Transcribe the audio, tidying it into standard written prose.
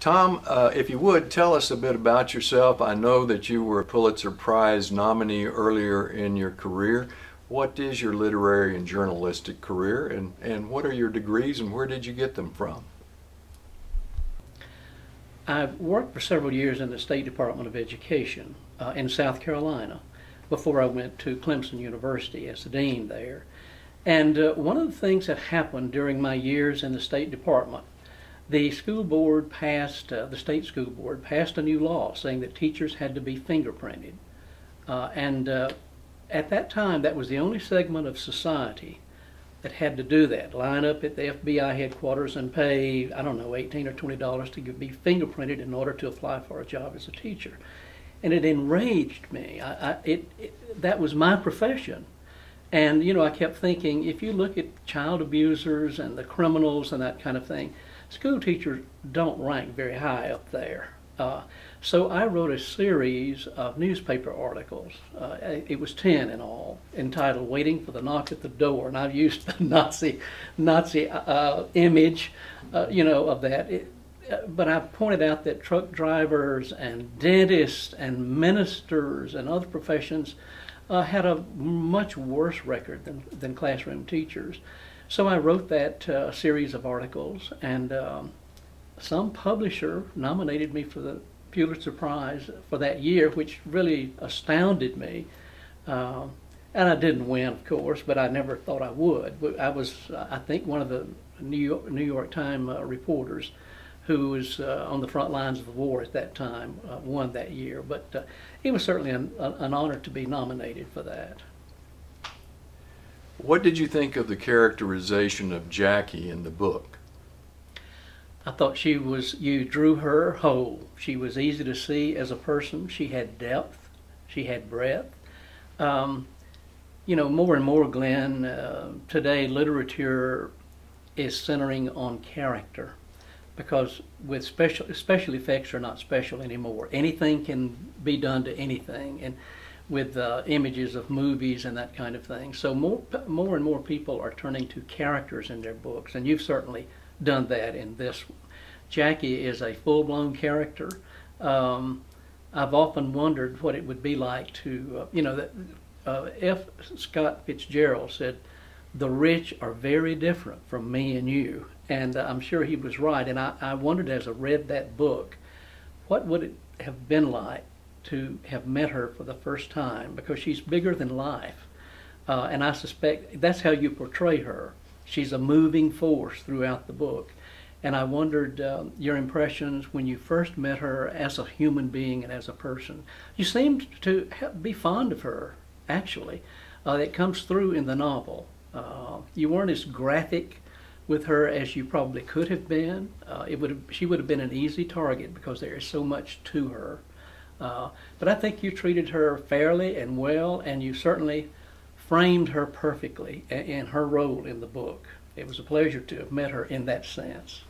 Tom, if you would, tell us a bit about yourself. I know that you were a Pulitzer Prize nominee earlier in your career. What is your literary and journalistic career, and what are your degrees, and where did you get them from? I've worked for several years in the State Department of Education in South Carolina before I went to Clemson University as the dean there. And one of the things that happened during my years in the State Department, the school board passed, the state school board passed a new law saying that teachers had to be fingerprinted. At that time, that was the only segment of society that had to do that, line up at the FBI headquarters and pay, I don't know, $18 or $20 to be fingerprinted in order to apply for a job as a teacher. And it enraged me. That was my profession. And, you know, I kept thinking, if you look at child abusers and the criminals and that kind of thing, school teachers don't rank very high up there. So I wrote a series of newspaper articles. It was 10 in all, entitled "Waiting for the Knock at the Door," and I've used the Nazi image, you know, of that. But I pointed out that truck drivers and dentists and ministers and other professions had a much worse record than classroom teachers. So I wrote that series of articles, and some publisher nominated me for the Pulitzer Prize for that year, which really astounded me. And I didn't win, of course, but I never thought I would. I was, I think, one of the New York Times reporters who was on the front lines of the war at that time, won that year. But it was certainly an honor to be nominated for that. What did you think of the characterization of Jackie in the book? I thought she was, you drew her whole. She was easy to see as a person. She had depth. She had breadth. You know, more and more, Glenn, today literature is centering on character, because with special effects are not special anymore. Anything can be done to anything, and with images of movies and that kind of thing. So more and more people are turning to characters in their books, and you've certainly done that in this one. Jackie is a full-blown character. I've often wondered what it would be like to, you know, F. Scott Fitzgerald said, "The rich are very different from me and you." And I'm sure he was right. And I wondered, as I read that book, what would it have been like to have met her for the first time, because she's bigger than life. And I suspect that's how you portray her. She's a moving force throughout the book. And I wondered your impressions when you first met her as a human being and as a person. You seemed to be fond of her, actually. It comes through in the novel. You weren't as graphic with her as you probably could have been. She would have been an easy target because there is so much to her. But I think you treated her fairly and well, and you certainly framed her perfectly in her role in the book. It was a pleasure to have met her in that sense.